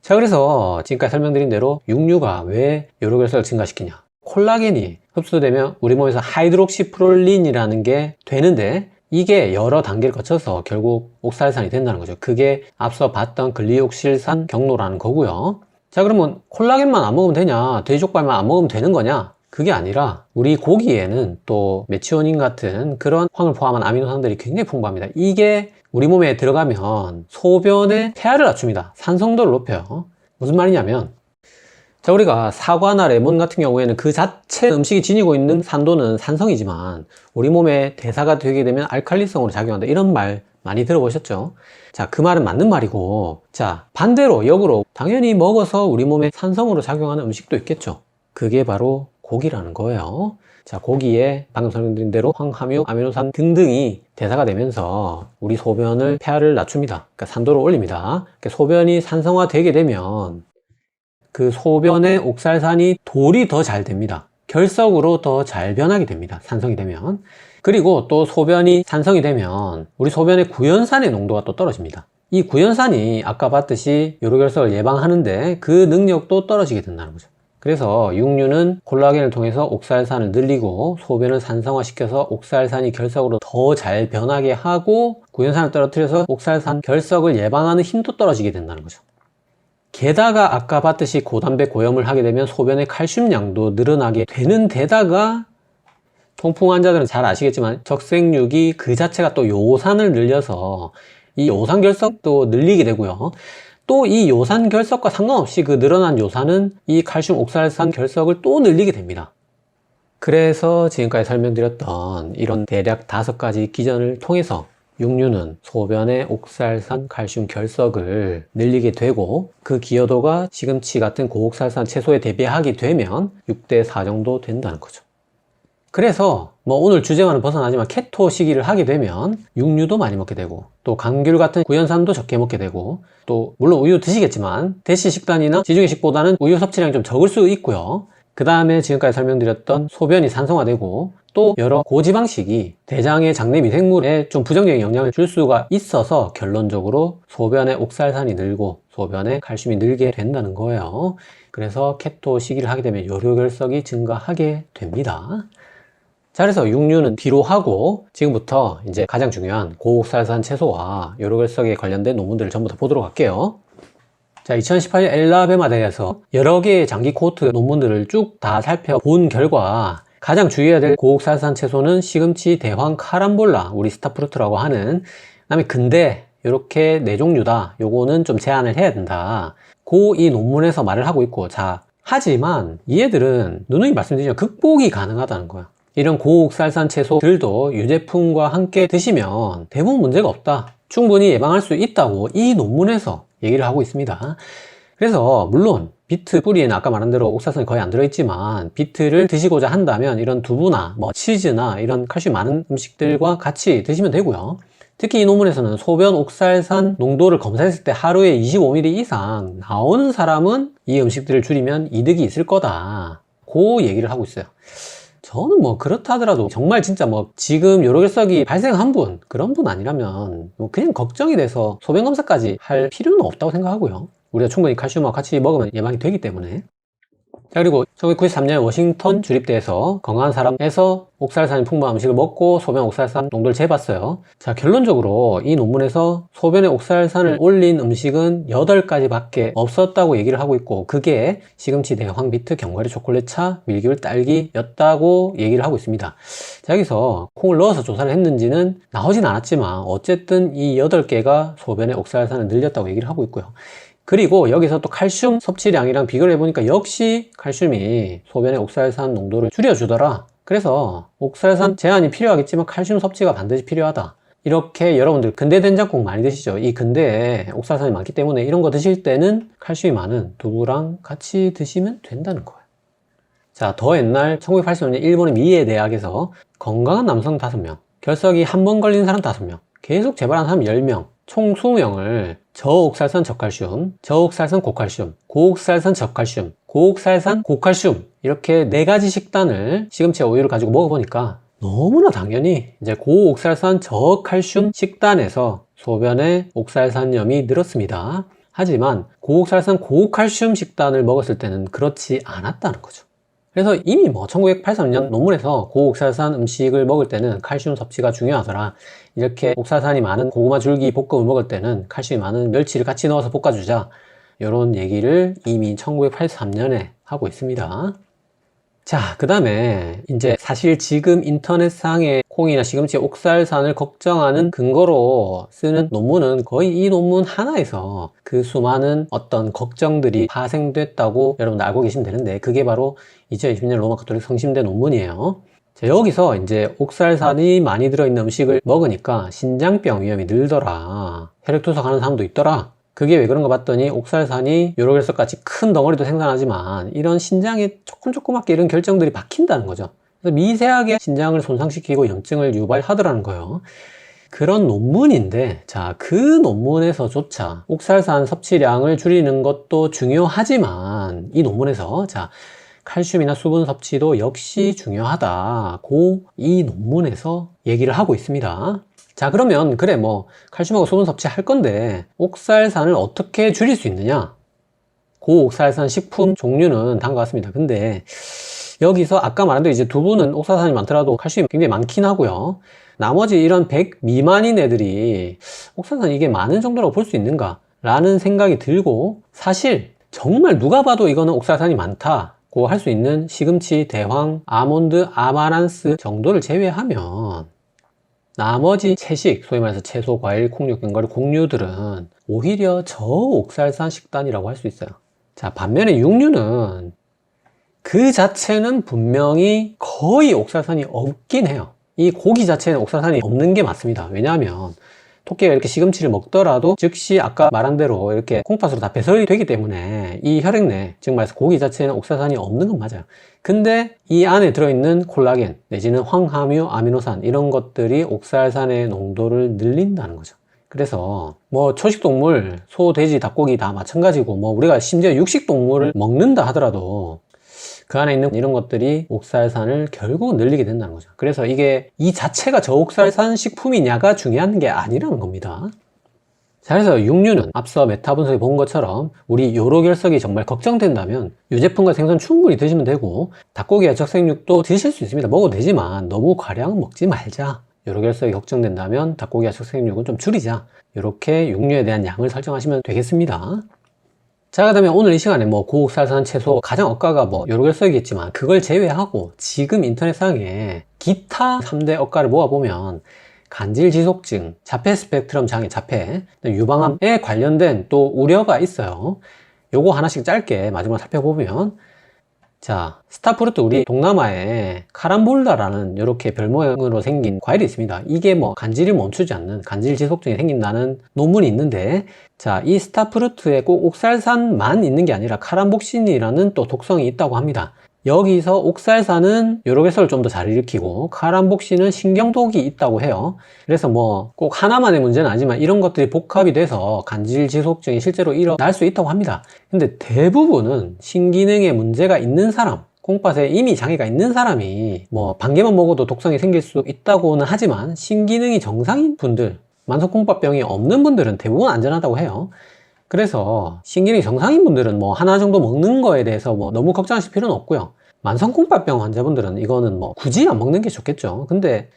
자, 그래서 지금까지 설명드린 대로 육류가 왜 요로결석을 증가시키냐. 콜라겐이 흡수되면 우리 몸에서 하이드록시프롤린이라는 게 되는데 이게 여러 단계를 거쳐서 결국 옥살산이 된다는 거죠. 그게 앞서 봤던 글리옥실산 경로라는 거고요. 자, 그러면 콜라겐만 안 먹으면 되냐? 돼지족발만 안 먹으면 되는 거냐? 그게 아니라 우리 고기에는 또 메치오닌 같은 그런 황을 포함한 아미노산들이 굉장히 풍부합니다. 이게 우리 몸에 들어가면 소변의 pH를 낮춥니다. 산성도를 높여요. 무슨 말이냐면 자, 우리가 사과나 레몬 같은 경우에는 그 자체 음식이 지니고 있는 산도는 산성이지만 우리 몸에 대사가 되게 되면 알칼리성으로 작용한다. 이런 말 많이 들어보셨죠? 자, 그 말은 맞는 말이고 자, 반대로 역으로 당연히 먹어서 우리 몸에 산성으로 작용하는 음식도 있겠죠. 그게 바로 고기라는 거예요. 자, 고기에 방금 설명드린 대로 황함유, 아미노산 등등이 대사가 되면서 우리 소변을 pH를 낮춥니다. 그러니까 산도를 올립니다. 그러니까 소변이 산성화 되게 되면 그 소변의 옥살산이 돌이 더 잘 됩니다. 결석으로 더 잘 변하게 됩니다. 산성이 되면. 그리고 또 소변이 산성이 되면 우리 소변의 구연산의 농도가 또 떨어집니다. 이 구연산이 아까 봤듯이 요로결석을 예방하는데 그 능력도 떨어지게 된다는 거죠. 그래서 육류는 콜라겐을 통해서 옥살산을 늘리고 소변을 산성화시켜서 옥살산이 결석으로 더 잘 변하게 하고 구연산을 떨어뜨려서 옥살산 결석을 예방하는 힘도 떨어지게 된다는 거죠. 게다가 아까 봤듯이 고단백 고염을 하게 되면 소변의 칼슘량도 늘어나게 되는 데다가 통풍 환자들은 잘 아시겠지만 적색육이 그 자체가 또 요산을 늘려서 이 요산 결석도 늘리게 되고요. 또 이 요산 결석과 상관없이 그 늘어난 요산은 이 칼슘 옥살산 결석을 또 늘리게 됩니다. 그래서 지금까지 설명드렸던 이런 대략 5가지 기전을 통해서 육류는 소변의 옥살산 칼슘 결석을 늘리게 되고 그 기여도가 시금치 같은 고옥살산 채소에 대비하게 되면 6대4 정도 된다는 거죠. 그래서 뭐 오늘 주제와는 벗어나지만 케토 시기를 하게 되면 육류도 많이 먹게 되고 또 감귤 같은 구연산도 적게 먹게 되고 또 물론 우유 드시겠지만 대시 식단이나 지중해식보다는 우유 섭취량이 좀 적을 수 있고요. 그 다음에 지금까지 설명드렸던 소변이 산성화되고 또 여러 고지방식이 대장의 장내 미생물에 좀 부정적인 영향을 줄 수가 있어서 결론적으로 소변의 옥살산이 늘고 소변에 칼슘이 늘게 된다는 거예요. 그래서 케토 시기를 하게 되면 요로결석이 증가하게 됩니다. 자, 그래서 육류는 뒤로 하고 지금부터 이제 가장 중요한 고옥살산 채소와 요로결석에 관련된 논문들을 전부 다 보도록 할게요. 자, 2018년 엘라베마 대회에서 여러 개의 장기 코호트 논문들을 쭉 다 살펴본 결과 가장 주의해야 될 고옥살산 채소는 시금치, 대황, 카람볼라, 우리 스타프루트라고 하는 그다음에 근대 이렇게 4종류다. 요거는 좀 제한을 해야 된다. 이 논문에서 말을 하고 있고 자, 하지만 얘들은 누누이 말씀드리지만 극복이 가능하다는 거야. 이런 고옥살산 채소들도 유제품과 함께 드시면 대부분 문제가 없다. 충분히 예방할 수 있다고 이 논문에서 얘기를 하고 있습니다. 그래서 물론 비트 뿌리에는 아까 말한 대로 옥살산이 거의 안 들어있지만 비트를 드시고자 한다면 이런 두부나 뭐 치즈나 이런 칼슘 많은 음식들과 같이 드시면 되고요. 특히 이 논문에서는 소변 옥살산 농도를 검사했을 때 하루에 25ml 이상 나오는 사람은 이 음식들을 줄이면 이득이 있을 거다. 그 얘기를 하고 있어요. 저는 뭐 그렇다 하더라도 정말 진짜 뭐 지금 요로결석이 발생한 분 그런 분 아니라면 뭐 그냥 걱정이 돼서 소변검사까지 할 필요는 없다고 생각하고요. 우리가 충분히 칼슘과 같이 먹으면 예방이 되기 때문에. 자, 그리고 1993년에 워싱턴 주립대에서 건강한 사람에서 옥살산이 풍부한 음식을 먹고 소변 옥살산 농도를 재봤어요. 자, 결론적으로 이 논문에서 소변에 옥살산을 올린 음식은 8가지 밖에 없었다고 얘기를 하고 있고, 그게 시금치, 대황, 비트, 견과류, 초콜릿차, 밀귤, 딸기였다고 얘기를 하고 있습니다. 자, 여기서 콩을 넣어서 조사를 했는지는 나오진 않았지만 어쨌든 이 8개가 소변에 옥살산을 늘렸다고 얘기를 하고 있고요. 그리고 여기서 또 칼슘 섭취량이랑 비교를 해보니까 역시 칼슘이 소변의 옥살산 농도를 줄여주더라. 그래서 옥살산 제한이 필요하겠지만 칼슘 섭취가 반드시 필요하다. 이렇게 여러분들 근대 된장국 많이 드시죠? 이 근대에 옥살산이 많기 때문에 이런 거 드실 때는 칼슘이 많은 두부랑 같이 드시면 된다는 거예요. 자, 더 옛날 1980년 일본의 미에 대학에서 건강한 남성 5명, 결석이 한 번 걸린 사람 5명, 계속 재발한 사람 10명, 총 20명을 저옥살산 저칼슘, 저옥살산 고칼슘, 고옥살산 저칼슘, 고옥살산 고칼슘 이렇게 4가지 식단을 시금치와 우유를 가지고 먹어보니까 너무나 당연히 이제 고옥살산 저칼슘 식단에서 소변에 옥살산염이 늘었습니다. 하지만 고옥살산 고칼슘 식단을 먹었을 때는 그렇지 않았다는 거죠. 그래서 이미 1983년 논문에서 고옥살산 음식을 먹을 때는 칼슘 섭취가 중요하더라. 이렇게 옥살산이 많은 고구마 줄기 볶음을 먹을 때는 칼슘이 많은 멸치를 같이 넣어서 볶아주자. 이런 얘기를 이미 1983년에 하고 있습니다. 자, 그 다음에 이제 사실 지금 인터넷상에 콩이나 시금치의 옥살산을 걱정하는 근거로 쓰는 논문은 거의 이 논문 하나에서 그 수많은 어떤 걱정들이 파생됐다고 여러분 알고 계시면 되는데, 그게 바로 2020년 로마 가톨릭 성심대 논문이에요. 자, 여기서 이제 옥살산이 많이 들어있는 음식을 먹으니까 신장병 위험이 늘더라, 혈액투석 하는 사람도 있더라. 그게 왜 그런가 봤더니 옥살산이 요로결석같이 큰 덩어리도 생산하지만 이런 신장에 조그맣게 이런 결정들이 박힌다는 거죠. 그래서 미세하게 신장을 손상시키고 염증을 유발하더라는 거예요. 그런 논문인데, 자, 그 논문에서조차 옥살산 섭취량을 줄이는 것도 중요하지만 이 논문에서 자, 칼슘이나 수분 섭취도 역시 중요하다고 이 논문에서 얘기를 하고 있습니다. 자, 그러면 그래 뭐 칼슘하고 수분 섭취할 건데 옥살산을 어떻게 줄일 수 있느냐? 고옥살산 식품 종류는 다음과 같습니다. 근데 여기서 아까 말한 대로 이제 두부는 옥살산이 많더라도 칼슘이 굉장히 많긴 하고요. 나머지 이런 100 미만인 애들이 옥살산이 이게 많은 정도라고 볼 수 있는가? 라는 생각이 들고, 사실 정말 누가 봐도 이거는 옥살산이 많다고 할 수 있는 시금치, 대황, 아몬드, 아마란스 정도를 제외하면 나머지 채식, 소위 말해서 채소, 과일, 콩류, 견과류, 곡류들은 오히려 저옥살산 식단이라고 할 수 있어요. 자, 반면에 육류는 그 자체는 분명히 거의 옥살산이 없긴 해요. 이 고기 자체는 옥살산이 없는 게 맞습니다. 왜냐하면 토끼가 이렇게 시금치를 먹더라도 즉시 아까 말한 대로 이렇게 콩팥으로 다 배설이 되기 때문에 이 혈액 내, 즉 말해서 고기 자체는 옥살산이 없는 건 맞아요. 근데 이 안에 들어있는 콜라겐 내지는 황함유, 아미노산 이런 것들이 옥살산의 농도를 늘린다는 거죠. 그래서 뭐 초식동물, 소, 돼지, 닭고기 다 마찬가지고, 뭐 우리가 심지어 육식동물을 먹는다 하더라도 그 안에 있는 이런 것들이 옥살산을 결국 늘리게 된다는 거죠. 그래서 이게 이 자체가 저옥살산 식품이냐가 중요한 게 아니라는 겁니다. 자, 그래서 육류는 앞서 메타 분석에 본 것처럼 우리 요로결석이 정말 걱정된다면 유제품과 생선 충분히 드시면 되고, 닭고기와 적색육도 드실 수 있습니다. 먹어도 되지만 너무 과량은 먹지 말자. 요로결석이 걱정된다면 닭고기와 적색육은 좀 줄이자. 이렇게 육류에 대한 양을 설정하시면 되겠습니다. 자, 그 다음에 오늘 이 시간에 뭐 고옥살산 채소 가장 억가가 뭐 요로결석이겠지만 그걸 제외하고 지금 인터넷상에 기타 3대 억가를 모아보면 간질지속증, 자폐 스펙트럼 장애, 자폐, 유방암에 관련된 또 우려가 있어요. 요거 하나씩 짧게 마지막으로 살펴보면, 자, 스타프루트, 우리 동남아에 카람볼라라는 이렇게 별 모양으로 생긴 과일이 있습니다. 이게 뭐 간질을 멈추지 않는 간질 지속증이 생긴다는 논문이 있는데, 자, 이 스타프루트에 꼭 옥살산만 있는 게 아니라 카람복신이라는 또 독성이 있다고 합니다. 여기서 옥살산은 요로결석을 좀 더 잘 일으키고 카람복신은 신경독이 있다고 해요. 그래서 뭐 꼭 하나만의 문제는 아니지만 이런 것들이 복합이 돼서 간질 지속증이 실제로 일어날 수 있다고 합니다. 근데 대부분은 신기능에 문제가 있는 사람, 콩팥에 이미 장애가 있는 사람이 뭐 반 개만 먹어도 독성이 생길 수 있다고는 하지만 신기능이 정상인 분들, 만성콩팥병이 없는 분들은 대부분 안전하다고 해요. 그래서 신기능이 정상인 분들은 뭐 하나 정도 먹는 거에 대해서 뭐 너무 걱정하실 필요는 없고요. 만성콩팥병 환자분들은 이거는 뭐 굳이 안 먹는 게 좋겠죠. 근데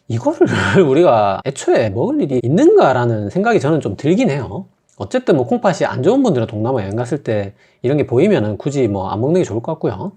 이거를 우리가 애초에 먹을 일이 있는가라는 생각이 저는 좀 들긴 해요. 어쨌든 뭐 콩팥이 안 좋은 분들은 동남아 여행 갔을 때 이런 게 보이면은 굳이 뭐 안 먹는 게 좋을 것 같고요.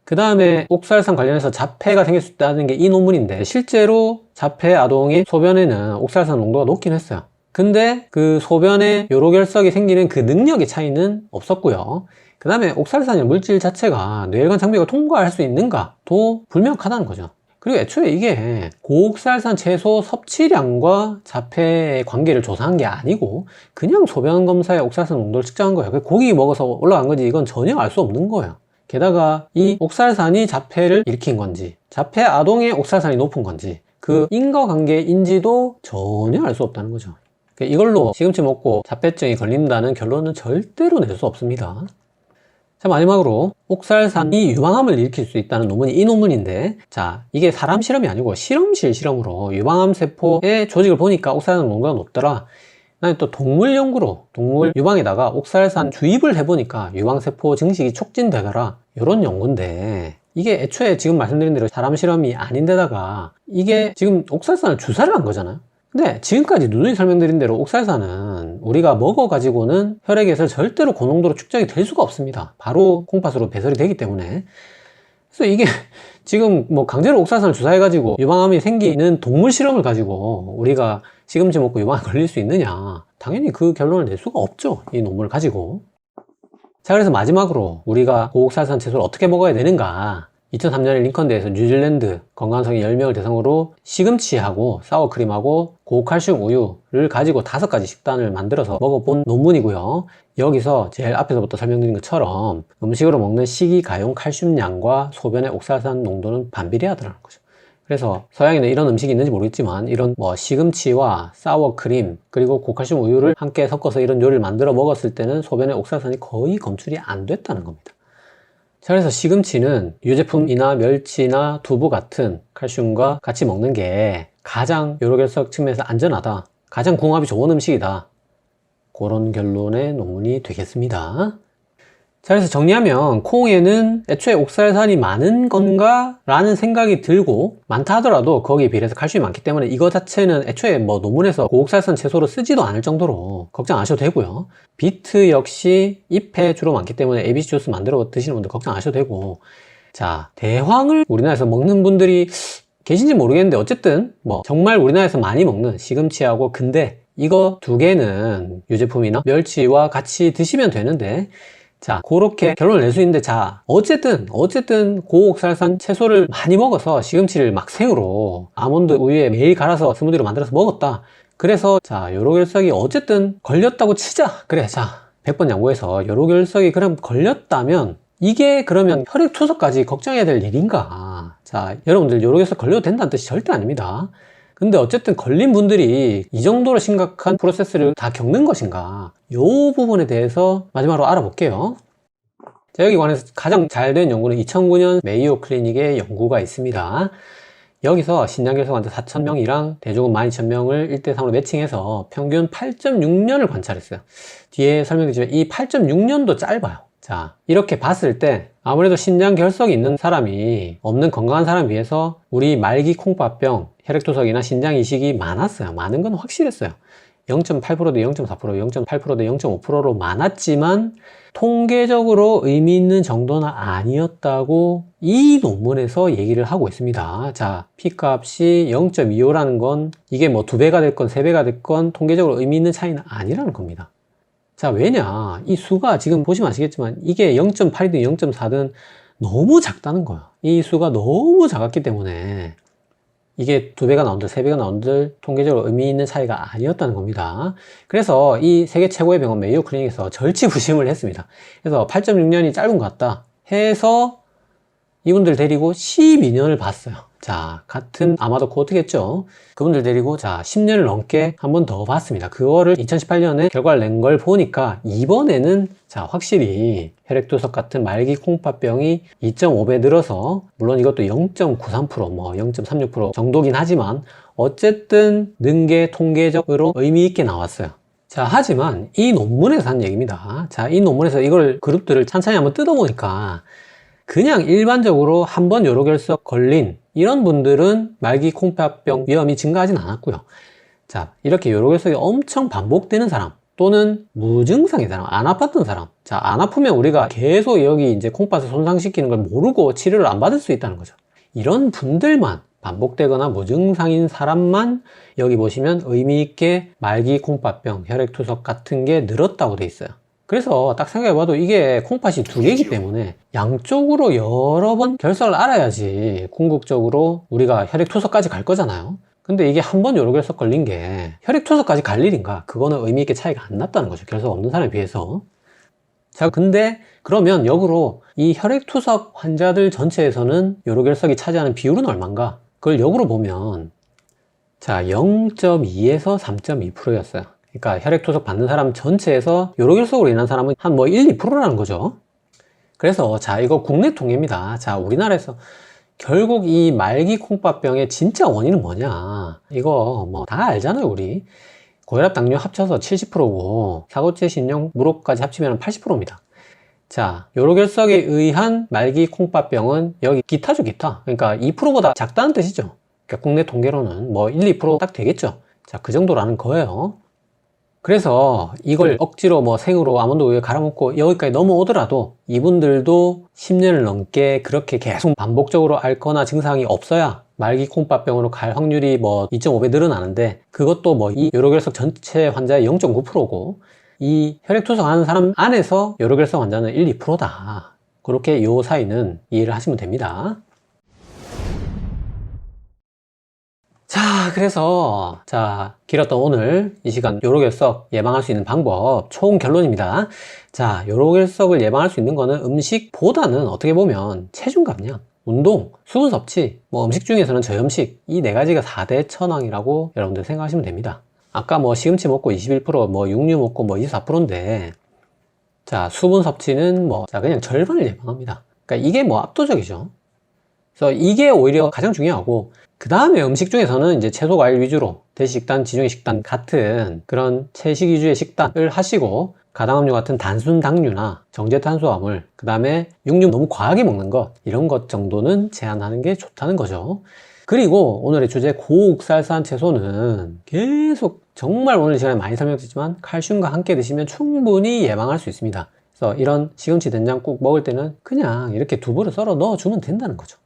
그 다음에 옥살산 관련해서 자폐가 생길 수 있다는 게 이 논문인데, 실제로 자폐 아동의 소변에는 옥살산 농도가 높긴 했어요. 근데 그 소변에 요로결석이 생기는 그 능력의 차이는 없었고요. 그 다음에 옥살산의 물질 자체가 뇌혈관 장벽을 통과할 수 있는가도 불명확하다는 거죠. 그리고 애초에 이게 고옥살산 채소 섭취량과 자폐의 관계를 조사한 게 아니고 그냥 소변 검사에 옥살산 농도를 측정한 거예요. 고기 먹어서 올라간 거지 이건 전혀 알 수 없는 거예요. 게다가 이 옥살산이 자폐를 일으킨 건지, 자폐 아동의 옥살산이 높은 건지, 그 인과관계인지도 전혀 알 수 없다는 거죠. 이걸로 시금치 먹고 자폐증이 걸린다는 결론은 절대로 낼 수 없습니다. 자, 마지막으로 옥살산이 유방암을 일으킬 수 있다는 논문이 이 논문인데, 자, 이게 사람 실험이 아니고 실험실 실험으로 유방암 세포의 조직을 보니까 옥살산 농도가 높더라. 그다음에 또 동물 연구로 동물 유방에다가 옥살산 주입을 해보니까 유방세포 증식이 촉진되더라, 이런 연구인데, 이게 애초에 지금 말씀드린 대로 사람 실험이 아닌데다가 이게 지금 옥살산을 주사를 한 거잖아요. 근데 지금까지 누누이 설명드린 대로 옥살산은 우리가 먹어가지고는 혈액에서 절대로 고농도로 축적이 될 수가 없습니다. 바로 콩팥으로 배설이 되기 때문에. 그래서 이게 지금 뭐 강제로 옥살산을 주사해가지고 유방암이 생기는 동물 실험을 가지고 우리가 시금치 먹고 유방암 걸릴 수 있느냐, 당연히 그 결론을 낼 수가 없죠, 이 논문을 가지고. 자, 그래서 마지막으로 우리가 고옥살산 채소를 어떻게 먹어야 되는가, 2003년에 링컨대에서 뉴질랜드 건강성인 10명을 대상으로 시금치하고 사워크림하고 고칼슘 우유를 가지고 5가지 식단을 만들어서 먹어본 논문이고요. 여기서 제일 앞에서부터 설명드린 것처럼 음식으로 먹는 식이가용 칼슘량과 소변의 옥살산 농도는 반비례하더라는 거죠. 그래서 서양에는 이런 음식이 있는지 모르겠지만 이런 뭐 시금치와 사워크림 그리고 고칼슘 우유를 함께 섞어서 이런 요리를 만들어 먹었을 때는 소변의 옥살산이 거의 검출이 안 됐다는 겁니다. 자, 그래서 시금치는 유제품이나 멸치나 두부 같은 칼슘과 같이 먹는 게 가장 요로결석 측면에서 안전하다, 가장 궁합이 좋은 음식이다, 그런 결론의 논문이 되겠습니다. 자, 그래서 정리하면 콩에는 애초에 옥살산이 많은 건가? 라는 생각이 들고, 많다 하더라도 거기에 비례해서 칼슘이 많기 때문에 이거 자체는 애초에 뭐 논문에서 고옥살산 채소로 쓰지도 않을 정도로 걱정 안 하셔도 되고요. 비트 역시 잎에 주로 많기 때문에 ABC 주스 만들어 드시는 분들 걱정 안 하셔도 되고, 자, 대황을 우리나라에서 먹는 분들이 계신지 모르겠는데 어쨌든 뭐 정말 우리나라에서 많이 먹는 시금치하고, 근데 이거 두 개는 유제품이나 멸치와 같이 드시면 되는데, 자, 그렇게 결론을 낼 수 있는데, 자, 어쨌든 고옥살산 채소를 많이 먹어서 시금치를 막 생으로 아몬드 우유에 매일 갈아서 스무디로 만들어서 먹었다. 그래서 자, 요로결석이 어쨌든 걸렸다고 치자. 그래, 자, 100번 양보해서 요로결석이 그럼 걸렸다면 이게 그러면 혈액투석까지 걱정해야 될 일인가? 자, 여러분들 요로결석 걸려도 된다는 뜻이 절대 아닙니다. 근데 어쨌든 걸린 분들이 이 정도로 심각한 프로세스를 다 겪는 것인가, 이 부분에 대해서 마지막으로 알아볼게요. 자, 여기 관해서 가장 잘 된 연구는 2009년 메이오 클리닉의 연구가 있습니다. 여기서 신장결석 환자 4,000명이랑 대조금 12,000명을 1대3으로 매칭해서 평균 8.6년을 관찰했어요. 뒤에 설명드리지만 이 8.6년도 짧아요. 자, 이렇게 봤을 때 아무래도 신장 결석이 있는 사람이 없는 건강한 사람에 비해서 우리 말기 콩팥병, 혈액투석이나 신장 이식이 많았어요. 많은 건 확실했어요. 0.8%대 0.4%, 0.8%대 0.5%로 많았지만 통계적으로 의미 있는 정도는 아니었다고 이 논문에서 얘기를 하고 있습니다. 자, P값이 0.25라는 건 이게 뭐 2배가 됐건 3배가 됐건 통계적으로 의미 있는 차이는 아니라는 겁니다. 자, 왜냐, 이 수가 지금 보시면 아시겠지만 이게 0.8이든 0.4든 너무 작다는 거야. 이 수가 너무 작았기 때문에 이게 2배가 나온들 3배가 나온들 통계적으로 의미 있는 차이가 아니었다는 겁니다. 그래서 이 세계 최고의 병원 메이오 클리닉에서 절치부심을 했습니다. 그래서 8.6년이 짧은 것 같다 해서 이분들 데리고 12년을 봤어요. 자, 같은 아마도 코호트겠죠. 그분들 데리고 자 10년을 넘게 한 번 더 봤습니다. 그거를 2018년에 결과를 낸 걸 보니까 이번에는 자 확실히 혈액투석 같은 말기 콩팥병이 2.5배 늘어서, 물론 이것도 0.93% 뭐 0.36% 정도긴 하지만 어쨌든 는 게 통계적으로 의미 있게 나왔어요. 자, 하지만 이 논문에서 한 얘기입니다. 자, 이 논문에서 이걸 그룹들을 찬찬히 한번 뜯어보니까 그냥 일반적으로 한 번 요로결석 걸린 이런 분들은 말기 콩팥병 위험이 증가하진 않았고요. 자, 이렇게 요로결석이 엄청 반복되는 사람 또는 무증상인 사람, 안 아팠던 사람. 자, 안 아프면 우리가 계속 여기 이제 콩팥을 손상시키는 걸 모르고 치료를 안 받을 수 있다는 거죠. 이런 분들만 반복되거나 무증상인 사람만 여기 보시면 의미있게 말기 콩팥병, 혈액투석 같은 게 늘었다고 돼 있어요. 그래서 딱 생각해봐도 이게 콩팥이 두 개이기 때문에 양쪽으로 여러 번 결석을 알아야지 궁극적으로 우리가 혈액투석까지 갈 거잖아요. 근데 이게 한 번 요로결석 걸린 게 혈액투석까지 갈 일인가? 그거는 의미있게 차이가 안 났다는 거죠. 결석 없는 사람에 비해서. 자, 근데 그러면 역으로 이 혈액투석 환자들 전체에서는 요로결석이 차지하는 비율은 얼마인가? 그걸 역으로 보면 자, 0.2에서 3.2%였어요. 그러니까 혈액투석 받는 사람 전체에서 요로결석으로 인한 사람은 한 뭐 1, 2%라는 거죠. 그래서 자, 이거 국내 통계입니다. 자, 우리나라에서 결국 이 말기 콩팥병의 진짜 원인은 뭐냐? 이거 뭐 다 알잖아요, 우리. 고혈압, 당뇨 합쳐서 70%고 사고체, 신용, 무릎까지 합치면 80%입니다. 자, 요로결석에 의한 말기 콩팥병은 여기 기타죠, 기타. 그러니까 2%보다 작다는 뜻이죠. 그러니까 국내 통계로는 뭐 1, 2%딱 되겠죠. 자, 그 정도라는 거예요. 그래서 이걸 억지로 뭐 생으로 아몬드 우유에 갈아먹고 여기까지 넘어오더라도 이분들도 10년을 넘게 그렇게 계속 반복적으로 앓거나 증상이 없어야 말기 콩팥병으로 갈 확률이 뭐 2.5배 늘어나는데 그것도 뭐 이 요로결석 전체 환자의 0.9%고 이 혈액투석 하는 사람 안에서 요로결석 환자는 1, 2%다. 그렇게 요 사이는 이해를 하시면 됩니다. 자, 그래서 자, 길었던 오늘 이 시간 요로결석 예방할 수 있는 방법 총 결론입니다. 자, 요로결석을 예방할 수 있는 거는 음식보다는 어떻게 보면 체중 감량, 운동, 수분 섭취, 뭐 음식 중에서는 저염식 이 네 가지가 4대 천왕이라고 여러분들 생각하시면 됩니다. 아까 뭐 시금치 먹고 21%, 뭐 육류 먹고 뭐 24%인데 자, 수분 섭취는 뭐 자, 그냥 절반을 예방합니다. 그러니까 이게 뭐 압도적이죠. 그래서 이게 오히려 가장 중요하고 그 다음에 음식 중에서는 이제 채소 과일 위주로 대식단, 지중해 식단 같은 그런 채식 위주의 식단을 하시고 가당음료 같은 단순 당류나 정제 탄수화물 그 다음에 육류 너무 과하게 먹는 것 이런 것 정도는 제한하는 게 좋다는 거죠. 그리고 오늘의 주제 고옥살산 채소는 계속 정말 오늘 시간에 많이 설명드렸지만 칼슘과 함께 드시면 충분히 예방할 수 있습니다. 그래서 이런 시금치 된장국 먹을 때는 그냥 이렇게 두부를 썰어 넣어주면 된다는 거죠.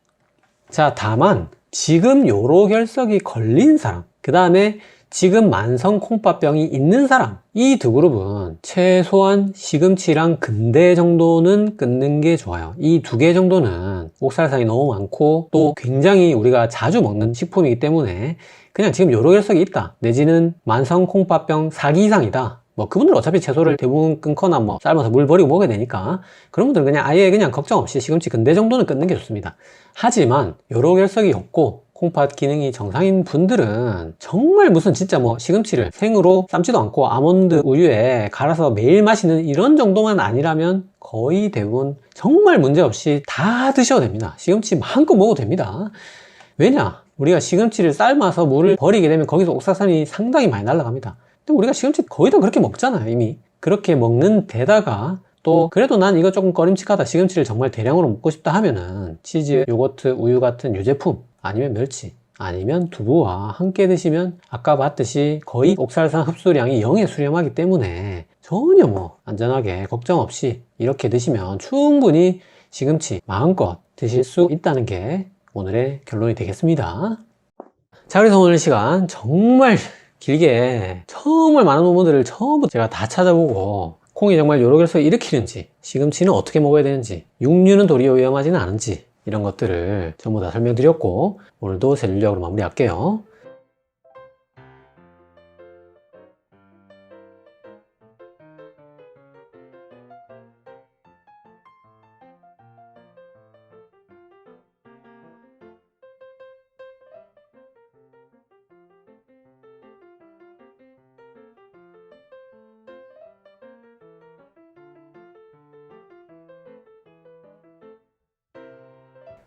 자, 다만 지금 요로결석이 걸린 사람 그 다음에 지금 만성 콩팥병이 있는 사람 이 두 그룹은 최소한 시금치랑 근대 정도는 끊는 게 좋아요. 이 두 개 정도는 옥살산이 너무 많고 또 굉장히 우리가 자주 먹는 식품이기 때문에 그냥 지금 요로결석이 있다 내지는 만성 콩팥병 4기 이상이다 뭐 그분들은 어차피 채소를 대부분 끊거나 뭐 삶아서 물 버리고 먹어야 되니까 그런 분들은 그냥 아예 그냥 걱정 없이 시금치 근대 정도는 끊는 게 좋습니다. 하지만 요로결석이 없고 콩팥 기능이 정상인 분들은 정말 무슨 진짜 뭐 시금치를 생으로 삶지도 않고 아몬드 우유에 갈아서 매일 마시는 이런 정도만 아니라면 거의 대부분 정말 문제없이 다 드셔도 됩니다. 시금치 마음껏 먹어도 됩니다. 왜냐? 우리가 시금치를 삶아서 물을 버리게 되면 거기서 옥살산이 상당히 많이 날아갑니다. 근데 우리가 시금치 거의 다 그렇게 먹잖아요, 이미. 그렇게 먹는 데다가 또 그래도 난 이거 조금 꺼림칙하다 시금치를 정말 대량으로 먹고 싶다 하면은 치즈, 요거트, 우유 같은 유제품 아니면 멸치 아니면 두부와 함께 드시면 아까 봤듯이 거의 옥살산 흡수량이 0에 수렴하기 때문에 전혀 뭐 안전하게 걱정 없이 이렇게 드시면 충분히 시금치 마음껏 드실 수 있다는 게 오늘의 결론이 되겠습니다. 자, 그래서 오늘 시간 정말 길게 정말 많은 논문들을 전부 제가 다 찾아보고 콩이 정말 요로결석을 일으키는지 시금치는 어떻게 먹어야 되는지 육류는 도리어 위험하지는 않은지 이런 것들을 전부 다 설명드렸고 오늘도 셀룰력으로 마무리할게요.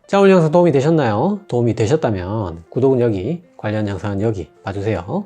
자, 오늘 영상 도움이 되셨나요? 도움이 되셨다면 구독은 여기, 관련 영상은 여기 봐주세요.